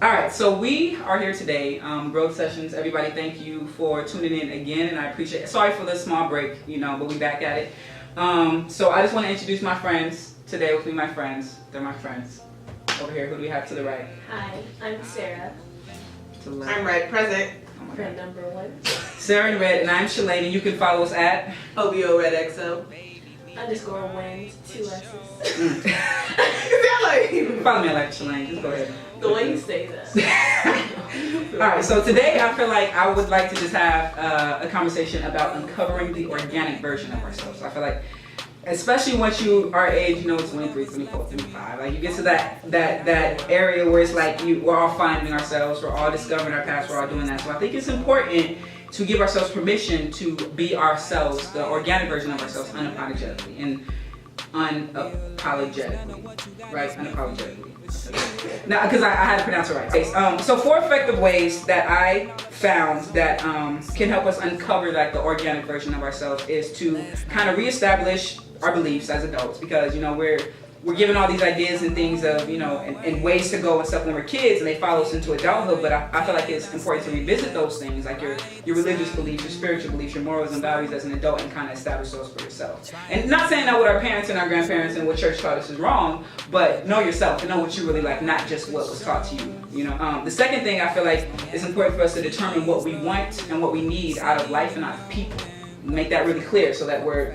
All right, so we are here today, Growth Sessions. Everybody, thank you for tuning in again, and I appreciate it. Sorry for the small break, but we back at it. So I just want to introduce my friends today with me. My friends, they're my friends. Over here, who do we have to the right? Hi, I'm Sarah. To the left. I'm Red, present. Oh my Friend God. number one. Sarah and Red, and I'm Shalane, and you can follow us at OBO Red XO. _ wins, 2 S's. Is that like follow me at Shalane. Just go ahead. The way you say that. All right, so today I feel like I would like to just have a conversation about uncovering the organic version of ourselves. I feel like, especially once you are age, 23, 24, 25, like you get to that area where it's like we're all finding ourselves, we're all discovering our past, we're all doing that. So I think it's important to give ourselves permission to be ourselves, the organic version of ourselves, unapologetically and unapologetically, right? Unapologetically. Now, because I had to pronounce it right. Okay, so 4 effective ways that I found that can help us uncover like the organic version of ourselves is to kind of reestablish our beliefs as adults, because we're given all these ideas and things of and ways to go and stuff when we're kids, and they follow us into adulthood. But I feel like it's important to revisit those things, like your religious beliefs, your spiritual beliefs, your morals and values as an adult, and kind of establish those for yourself. And not saying that what our parents and our grandparents and what church taught us is wrong, but know yourself and know what you really like, not just what was taught to you. The second thing I feel like it's important for us to determine what we want and what we need out of life and out of people. Make that really clear so that we're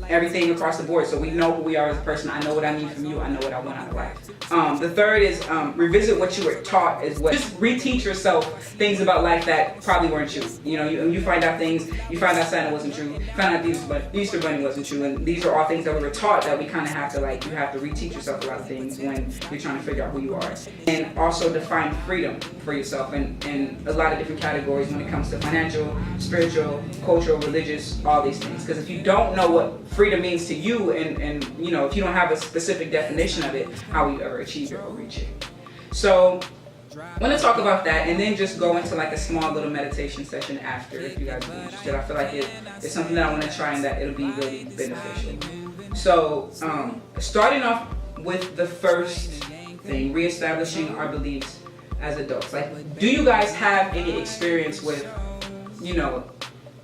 everything across the board, so we know who we are as a person. I know what I need from you. I know what I want out of life. The third is revisit what you were taught as well. Just reteach yourself things about life that probably weren't true. You find out things. You find out Santa wasn't true. You find out the Easter Bunny wasn't true, and these are all things that we were taught that we kind of have to you have to reteach yourself a lot of things when you're trying to figure out who you are. And also define freedom for yourself in a lot of different categories when it comes to financial, spiritual, cultural, religious, all these things. Because if you don't know what freedom means to you, and if you don't have a specific definition of it, how will you ever achieve it or reach it? So I want to talk about that, and then just go into like a small little meditation session after, if you guys are interested. I feel like it's something that I want to try and that it'll be really beneficial. So starting off with the first thing, reestablishing our beliefs as adults. Like, do you guys have any experience with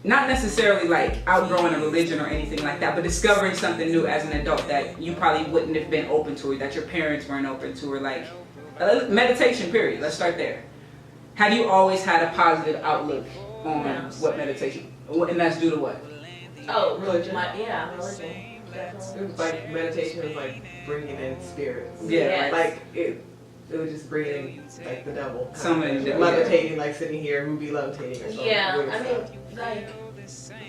not necessarily like outgrowing a religion or anything like that, but discovering something new as an adult that you probably wouldn't have been open to, or that your parents weren't open to, or like meditation, period. Let's start there. Have you always had a positive outlook on what meditation, and that's due to what? Oh, Religion. Religion. Definitely. It was like meditation was like bringing in spirits. Yeah. Like it was just bringing in like the devil. Levitating, like sitting here, would be levitating or something. Yeah, weird I stuff. mean, like,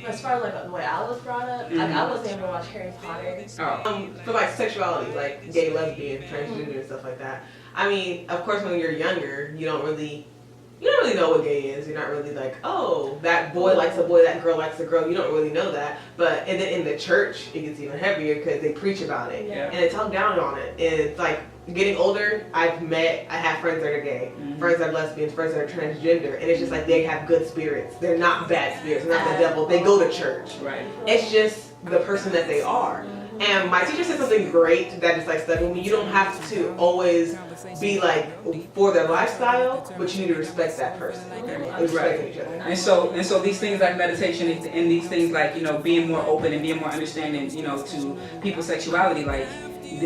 as far as like the way I was brought up, like I wasn't able to watch Harry Potter. For like sexuality, like gay, lesbian, transgender, and stuff like that. I mean, of course, when you're younger, you don't really know what gay is. You're not really like, oh, that boy likes a boy, that girl likes a girl. You don't really know that. But and then in the church, it gets even heavier because they preach about it and they talk down on it. And it's like getting older. I have friends that are gay, friends that are lesbians, friends that are transgender, and it's just like they have good spirits. They're not bad spirits. They're not the devil. They go to church. Right. It's just the person that they are. And my teacher said something great that just like stuck with me. You don't have to always be like for their lifestyle, but you need to respect that person. Respecting each other. And so these things like meditation and these things like being more open and being more understanding to people's sexuality, like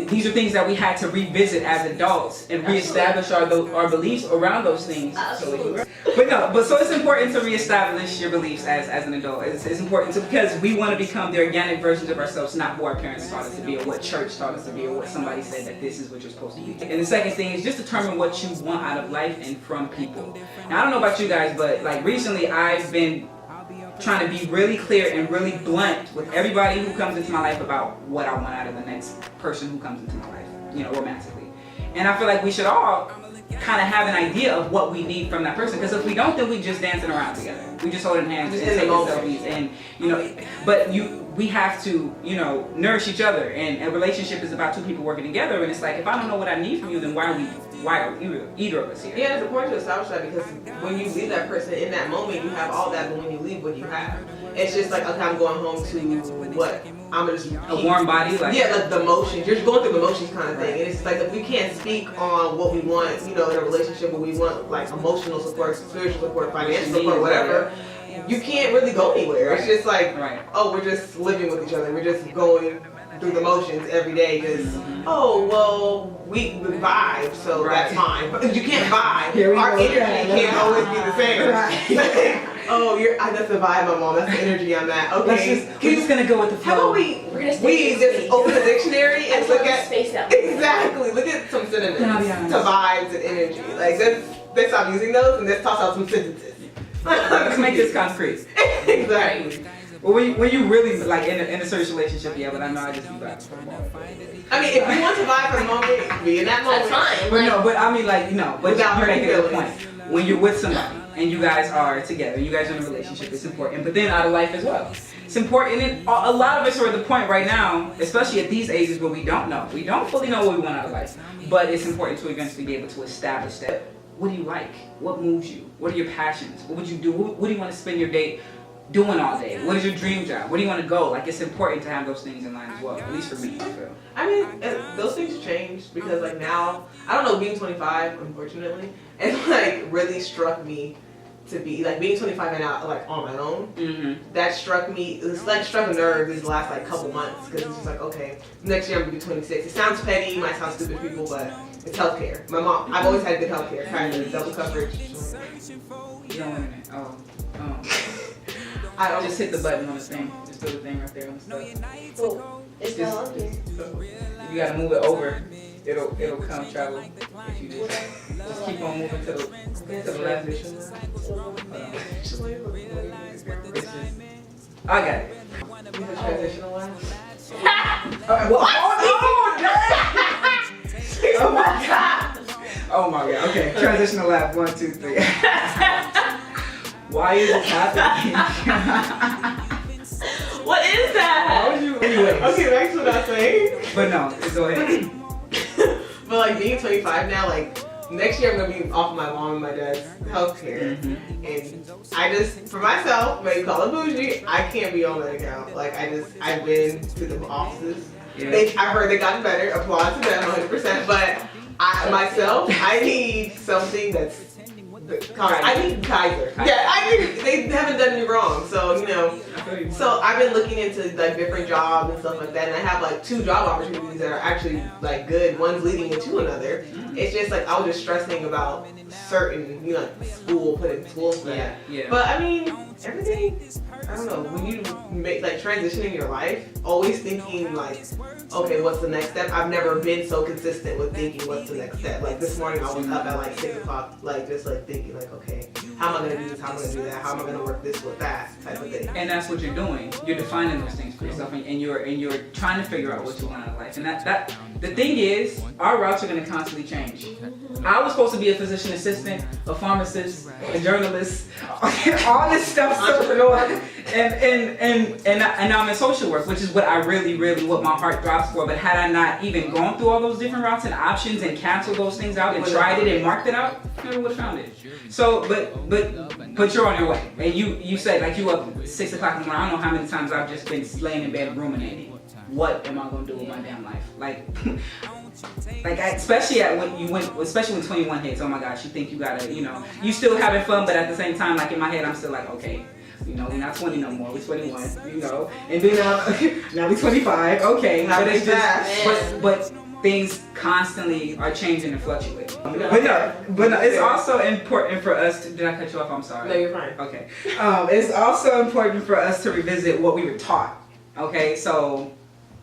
these are things that we had to revisit as adults and reestablish our beliefs around those things. Absolutely. But so it's important to reestablish your beliefs as an adult. It's important because we want to become the organic versions of ourselves, not who our parents taught us to be, or what church taught us to be, or what somebody said that this is what you're supposed to be. And the second thing is just determine what you want out of life and from people. Now I don't know about you guys, but like recently I've been trying to be really clear and really blunt with everybody who comes into my life about what I want out of the next person who comes into my life, romantically. And I feel like we should all kind of have an idea of what we need from that person, because if we don't, then we just dancing around together. We just holding hands and taking selfies, and but we have to nourish each other, and a relationship is about two people working together. And it's like, if I don't know what I need from you, then why are either of us here? Yeah, it's important to establish that, because when you leave that person in that moment, you have all that, but when you leave, what do you have? It's just like, okay, I'm going home to what? I'm gonna just A warm body, like yeah, like the emotions. You're just going through the emotions kind of thing. And it's just like if we can't speak on what we want, you know, in a relationship, what we want, like emotional support, spiritual support, financial support, whatever, you can't really go anywhere. It's just like, oh, we're just living with each other. We're just going through the motions every day. Just, oh, well, we vibe, so that's fine. But you can't vibe. Our energy can't always be the same. Right. Oh, that's the vibe I'm on. That's the energy I'm at. Okay. We're just gonna go with the flow. How about we just open the dictionary and look at space out. Exactly. Look at some synonyms to vibes and energy. Like let's stop using those and let's toss out some sentences. Let's make this concrete. Exactly. Well, when you really like in a serious relationship, yeah, but I know I just do that. I mean, if you want to vibe for the moment, be in that moment. That's fine. But no, but I mean, like, you know, but Without you make hurting it a point. When you're with somebody and you guys are together, you guys are in a relationship, it's important. But then out of life as well. It's important. And a lot of us are at the point right now, especially at these ages where we don't know. We don't fully know what we want out of life. But it's important to eventually be able to establish that. What do you like? What moves you? What are your passions? What would you do? What do you want to spend your day doing all day? What is your dream job? Where do you want to go? Like, it's important to have those things in line as well. At least for me, I feel. I mean, those things change because like now, I don't know, being 25, unfortunately, it like really struck me to be like being 25 and out like on my own. Mm-hmm. That struck me. It's like struck a nerve these last like couple months because it's just like, okay, next year I'm gonna be 26. It sounds petty, might sound stupid to people, but it's healthcare. My mom, I've always had good healthcare, kind of double coverage. No internet. Oh. I Just hit the button on the thing. Just do the thing right there on the stuff. Cool. It's not on here. You gotta move it over. It'll come travel. If you just keep on moving to the left. I got it. Transitional life. Well, oh my god! Oh my god. Okay. Transitional lap. 1, 2, 3. Why is this happening? What is that? Why would you? Anyway. Okay, back to what I was saying. But no, go ahead. But like being 25 now, like next year I'm gonna be off my mom and my dad's healthcare, and I just for myself, maybe call it bougie, I can't be on that account. Like I've been to the offices. Yeah. I heard they gotten better. Applaud to them 100%. But I need something that's. I need Kaiser. Yeah, they haven't done me wrong, so you know. So I've been looking into like different jobs and stuff like that, and I have like 2 job opportunities that are actually like good. One's leading into another. It's just like I was just stressing about certain, you know, putting school for that. Yeah. But I mean, everything. I don't know. When you make like transitioning your life, always thinking like, okay, what's the next step? I've never been so consistent with thinking what's the next step. Like this morning, I was up at like 6 o'clock, like just like thinking like, okay, how am I gonna do this? How am I gonna do that? How am I gonna work this with that type of thing? And that's what you're doing. You're defining those things for yourself, and you're trying to figure out what you want out of life. And that the thing is, our routes are going to constantly change. I was supposed to be a physician assistant, a pharmacist, a journalist, all this stuff. Entrepreneur. And I'm in social work, which is what I really what my heart throbs for. But had I not even gone through all those different routes and options and canceled those things out and tried it and marked it out, I never would have found it. So, but you're on your way. And you said like you up 6 o'clock in the morning. I don't know how many times I've just been laying in bed ruminating. What am I gonna do with my damn life? Especially when 21 hits. Oh my gosh, you think you gotta, you still having fun, but at the same time, like in my head, I'm still like, okay, we're not 20 no more, we're 21, and then now we're 25, okay, but it's just, but things constantly are changing and fluctuating. But no, it's also important for us to, did I cut you off? I'm sorry. No, you're fine. Okay. It's also important for us to revisit what we were taught. Okay, so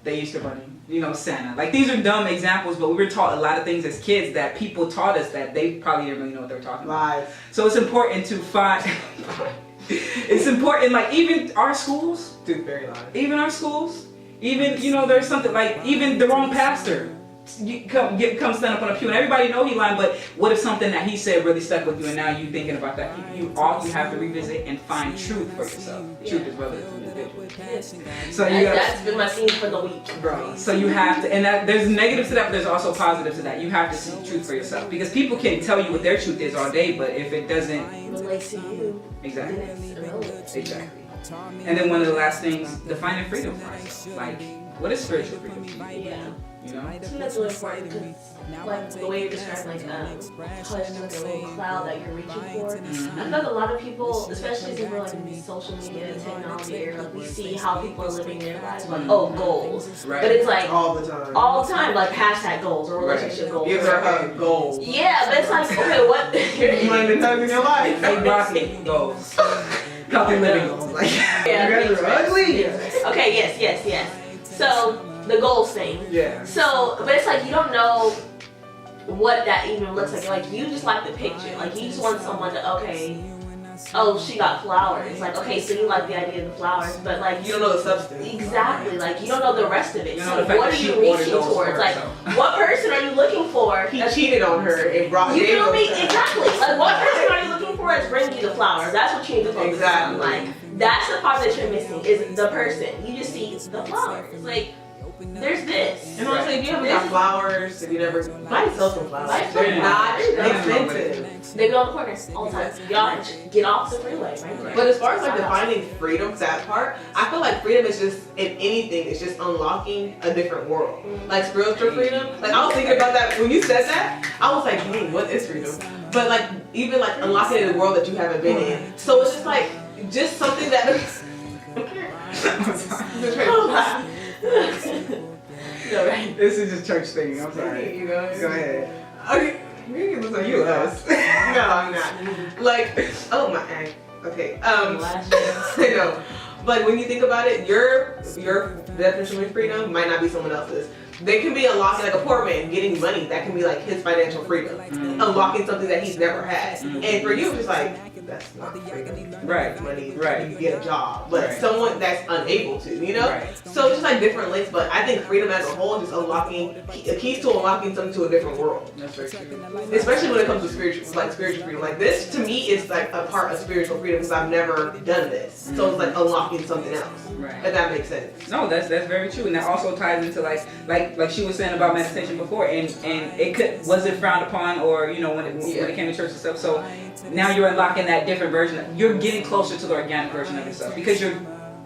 they used to run, Santa. Like these are dumb examples, but we were taught a lot of things as kids that people taught us that they probably didn't really know what they were talking about. So it's important to find. It's important, like even our schools. Dude, very live. Even our schools. Even there's something like even the wrong pastor. Come stand up on a pew and everybody know he lying, but what if something that he said really stuck with you and now you thinking about that? You have to revisit and find truth for yourself. Yeah. Truth is relative to the individual. So that's been my theme for the week, bro. So you have to, and there's negatives to that, but there's also positives to that. You have to see truth for yourself because people can tell you what their truth is all day, but if it doesn't relate to you, exactly. And then one of the last things, defining freedom for us. Like, what is spiritual freedom? Yeah. You know? I think that's really important because, like, the way you described, like, how there's like a little cloud that you're reaching for. I feel like a lot of people, especially since we're like in the social media and technology era, like, we see how people are living their lives, like, oh, goals. Right. But it's like, all the time. all the time, like, hashtag goals or relationship goals. Give her a goal. Yeah, but it's like, okay, what? You want the time in your life. Hey, Broccoli goals. Healthy living goals. Like, Yeah, you guys are ugly. Okay, yes. So, the goals thing. Yeah. So, but it's like you don't know what that even looks like. Like, you just like the picture. Like, you just want someone to, okay, oh, she got flowers. Like, okay, so you like the idea of the flowers, but like, You don't know the substance. exactly, like, you don't know the rest of it. You know So, the fact what that are she you ordered reaching those for towards? Like, herself. what person are you looking for? He cheated on her and brought You feel me? Diego. Exactly. Like, what person are you looking for is bringing you the flowers? That's what you need to focus Exactly. on. Like, that's the part that you're missing is the person. You just see the flowers. Like, there's this. And honestly, if you haven't got flowers, if you never buy yourself some flowers, Buy they're some not flowers. expensive. They go on the corners all the time. Y'all get off the freeway, right? But as far as like defining freedom, that part, I feel like freedom is just, if anything, it's just unlocking a different world. Like spiritual freedom. Like I was thinking about that when you said that. I was like, hey, what is freedom? But like even like unlocking a world that you haven't been in. So it's just like just something that. No, right? This is just church thing. I'm sorry. You know. Go ahead. Okay. You look like you us. No, I'm not. Like, oh my. Okay. I know. But when you think about it, your definition of freedom might not be someone else's. They can be unlocking, like a poor man getting money, that can be like his financial freedom. Unlocking something that he's never had. And for you, it's like, that's not freedom. Right. Money, Right. you can get a job. But Right. someone that's unable to, you know? Right. So it's just like different links, but I think freedom as a whole is just unlocking, keys to unlocking something to a different world. That's very true. Especially when it comes to spiritual freedom. Like this to me is like a part of spiritual freedom because I've never done this. So it's like unlocking something else. Right. If that makes sense. No, that's very true, and that also ties into like she was saying about meditation before, and it was it frowned upon, or you know when it came to church and stuff. So now you're unlocking that different version. You're getting closer to the organic version of yourself because you're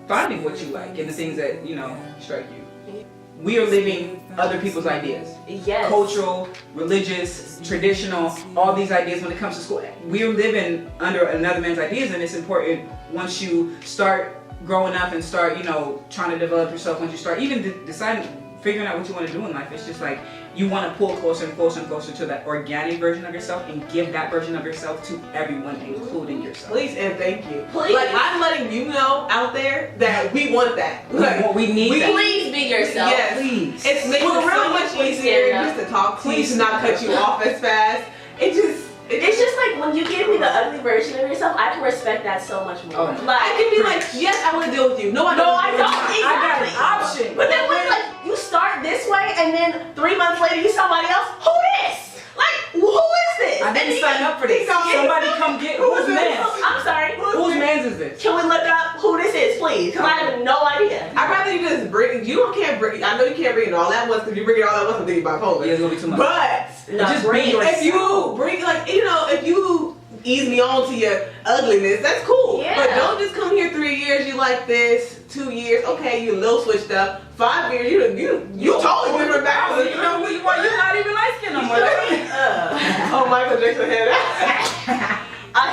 finding what you like and the things that you know strike you. We are living other people's ideas. Yes. Cultural, religious, traditional, all these ideas when it comes to school. We're living under another man's ideas, and it's important once you start growing up and start, you know, trying to develop yourself, once you start even deciding, figuring out what you want to do in life, it's just like you want to pull closer and closer and closer to that organic version of yourself and give that version of yourself to everyone, including yourself. Please and thank you. Please. Like I'm letting you know out there that we want that. Like, we need that. Please be yourself. Yes. Please. It's making Well, it so really, much please easier stand up. just to talk to you, Please to not cut you off as fast. It's just like when you give me the ugly version of yourself, I can respect that so much more. Oh. Like, I can be like, yes, I want to deal with you. No, I don't. no, I don't. I got an Exactly. option. But then when like you start this way and then 3 months later you somebody else, who this? Like, who is this? I didn't sign up for this. Somebody come get whose man's? I'm sorry. Whose man's is this? Can we look up who this is, please? Because I have no idea. I'd rather you just bring. Can't bring. I know you can't bring it all at once because you bring it all at once, I'm thinking bipolar. Yeah, it's gonna be too much. But just bring yourself. if you bring if you ease me on to your ugliness, that's cool. Yeah. But don't just come here 3 years, you like this, 2 years, okay, you a little switched up. 5 years, you totally different back. You know what? You're not even light skinned no more. Oh, Michael Jackson had that. I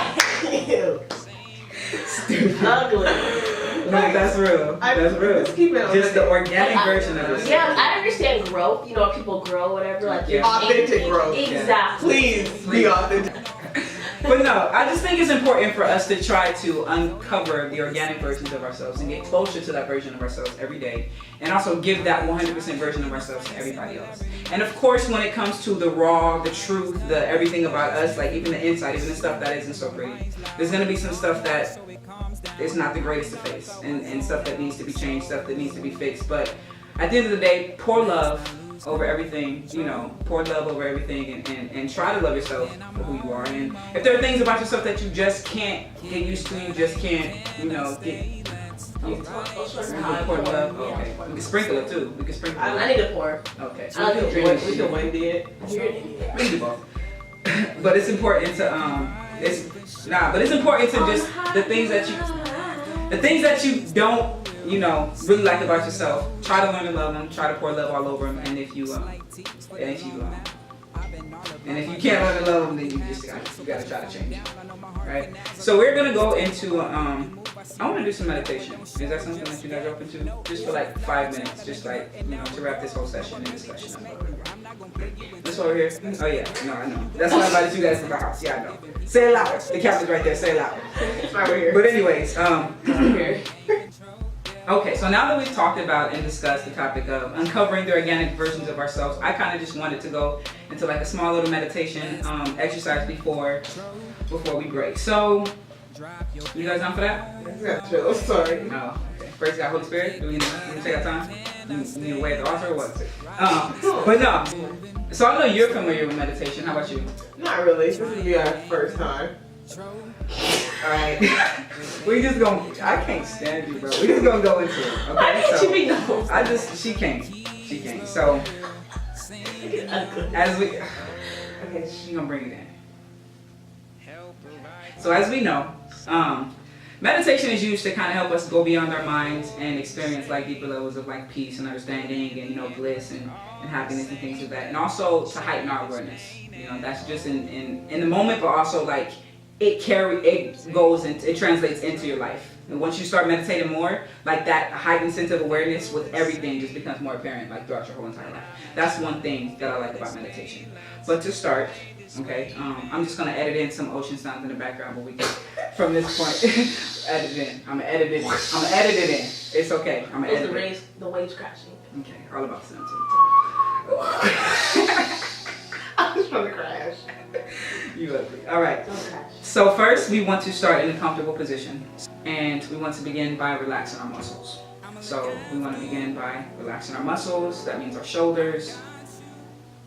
hate you. Stupid. Ugly. No, that's real. That's real. Just keep it on Just the that. organic version of yourself. Yeah, I understand growth. You know, people grow, whatever. Like Yeah. Authentic growth. Exactly. Please be authentic. But no, I just think it's important for us to try to uncover the organic versions of ourselves and get closer to that version of ourselves every day. And also give that 100% version of ourselves to everybody else. And of course, when it comes to the raw, the truth, the everything about us, like even the inside, even the stuff that isn't so pretty, there's going to be some stuff that is not the greatest to face. And stuff that needs to be changed, stuff that needs to be fixed. But at the end of the day, pour love over everything, you know, pour love over everything and try to love yourself for who you are. And if there are things about yourself that you just can't get used to, you just can't, you know, get. You pour love? Okay. We can sprinkle it too. We can sprinkle it. I need to pour. Okay. I like to We can Wayne did. You're an idiot. We can do both. But it's important to but it's important to just the things that you The things that you don't, really like about yourself, try to learn to love them. Try to pour love all over them. And if you can't learn to love them, then you gotta try to change them. Right? So we're gonna go into I want to do some meditation. Is that something that you guys are open to? Just for like 5 minutes, just like, to wrap this whole session and discussion up. This over here? Oh yeah, no, I know. That's why I invited you guys to my house. Yeah, I know. Say it louder. The captain's right there. Say it louder. It's right over here. But anyways, Here. okay, so now that we've talked about and discussed the topic of uncovering the organic versions of ourselves, I kind of just wanted to go into like a small little meditation exercise before we break. So, you guys down for that? Yeah, chill. Sorry. No. Okay. Praise God, Holy Spirit. Do we need to take our time? You need to wait at the altar or what? But no. So I know you're familiar with meditation. How about you? Not really. This will be our first time. Alright. We just gonna, I can't stand you, bro. We just gonna go into it. Why Okay. didn't So you be no? she can't. So as we, Okay, she gonna bring it in. So as we know, meditation is used to kind of help us go beyond our minds and experience like deeper levels of like peace and understanding and bliss and happiness and things like that, and also to heighten our awareness. That's just in the moment, but also like it translates into your life. And once you start meditating more, like that heightened sense of awareness with everything just becomes more apparent like throughout your whole entire life. That's one thing that I like about meditation. But to start, okay, I'm just gonna edit in some ocean sounds in the background, but we can, from this point, edit it in. I'm gonna edit it in. It's okay. I'm gonna edit it. The waves crashing. Okay, all about sound too. I was trying to crash. You ugly. All right. Don't crash. So first, we want to start in a comfortable position, and we want to begin by relaxing our muscles. So we want to begin by relaxing our muscles. That means our shoulders.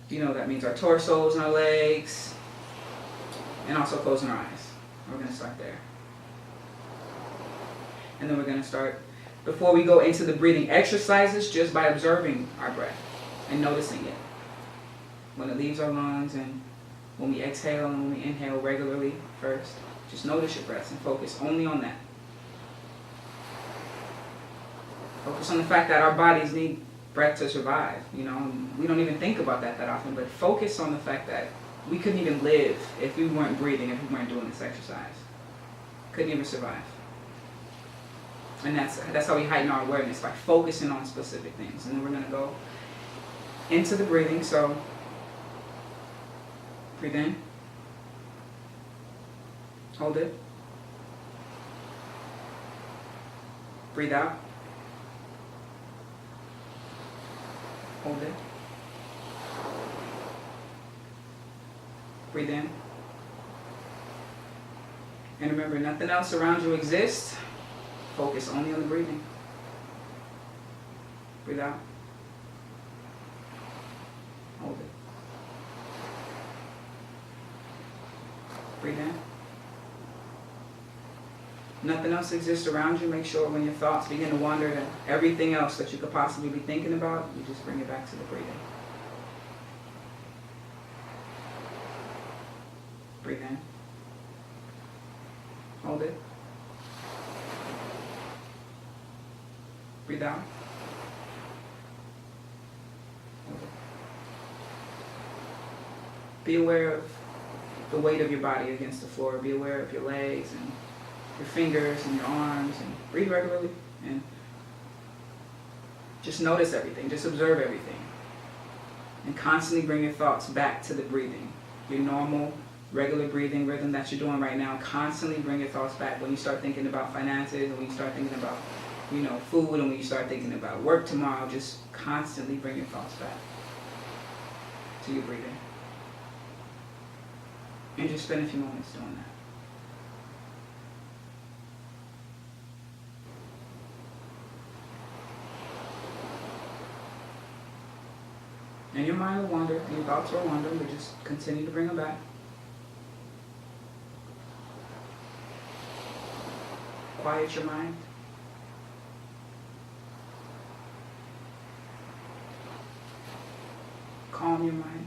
That means our torsos and our legs, and also closing our eyes. We're going to start there. And then we're going to start, before we go into the breathing exercises, just by observing our breath and noticing it. When it leaves our lungs and when we exhale and when we inhale regularly first, just notice your breath and focus only on that. Focus on the fact that our bodies need breath to survive. We don't even think about that often, but focus on the fact that we couldn't even live if we weren't breathing, if we weren't doing this exercise. Couldn't even survive. And that's how we heighten our awareness, by focusing on specific things. And then we're going to go into the breathing. So breathe in, hold it, breathe out, hold it, breathe in, and remember, nothing else around you exists. Focus only on the breathing. Breathe out, hold it, breathe in. Nothing else exists around you. Make sure when your thoughts begin to wander to everything else that you could possibly be thinking about, you just bring it back to the breathing. Breathe in. Hold it. Breathe out. Hold it. Be aware of the weight of your body against the floor. Be aware of your legs and your fingers and your arms, and breathe regularly and just notice everything. Just observe everything. And constantly bring your thoughts back to the breathing. Your normal, regular breathing rhythm that you're doing right now. Constantly bring your thoughts back. When you start thinking about finances, and when you start thinking about, food, and when you start thinking about work tomorrow, just constantly bring your thoughts back to your breathing. And just spend a few moments doing that. And your mind will wander, your thoughts will wander, but just continue to bring them back. Quiet your mind. Calm your mind.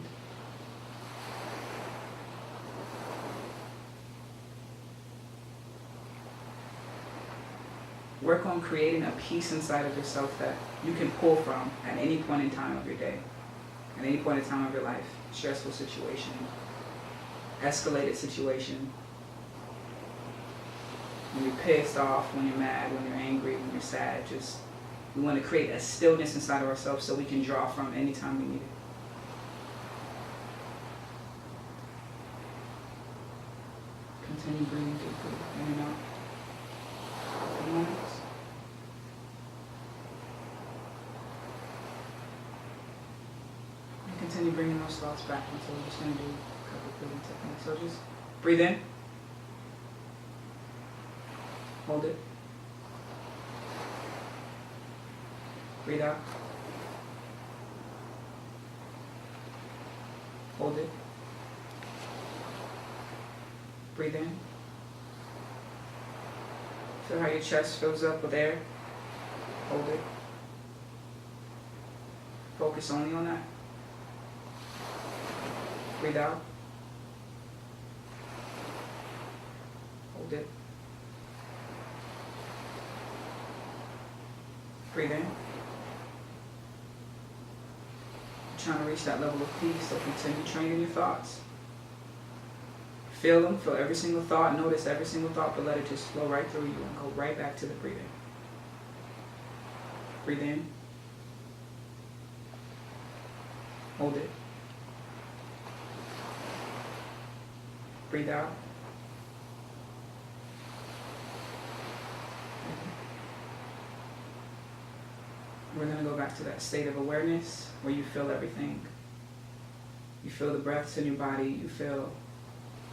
Work on creating a peace inside of yourself that you can pull from at any point in time of your day, at any point in time of your life. Stressful situation, escalated situation, when you're pissed off, when you're mad, when you're angry, when you're sad. Just, we want to create a stillness inside of ourselves so we can draw from anytime we need it. Continue breathing deeply, in and out. For moments. And continue bringing those thoughts back until we're just going to do a couple of breathing techniques. So just breathe in. Hold it. Breathe out. Hold it. Breathe in. Feel how your chest fills up with air. Hold it. Focus only on that. Breathe out. Hold it. Breathe in. Trying to reach that level of peace, so continue training your thoughts. Feel them, feel every single thought, notice every single thought, but let it just flow right through you and go right back to the breathing. Breathe in. Hold it. Breathe out. We're going to go back to that state of awareness where you feel everything. You feel the breaths in your body. You feel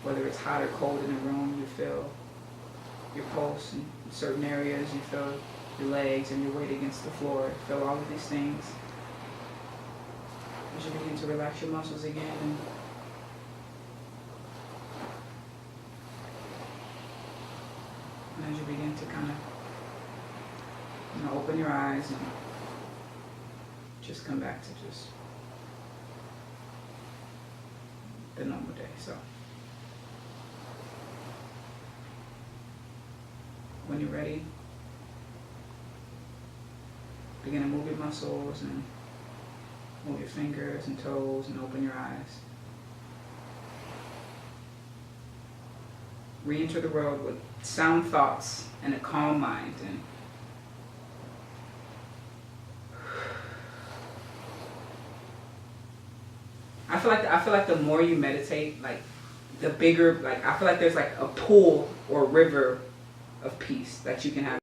whether it's hot or cold in the room. You feel your pulse in certain areas. You feel your legs and your weight against the floor. You feel all of these things. As you begin to relax your muscles again. And as you begin to kind of open your eyes and just come back to just the normal day. So when you're ready, begin to move your muscles and move your fingers and toes and open your eyes. Re-enter the world with sound thoughts and a calm mind. And I feel like the more you meditate, like the bigger, like I feel like there's like a pool or river of peace that you can have.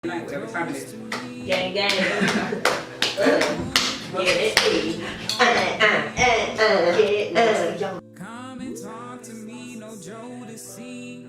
Night, whatever time it is. Gang, gang. Get it? Get it? Come and talk to me, no Joe to see.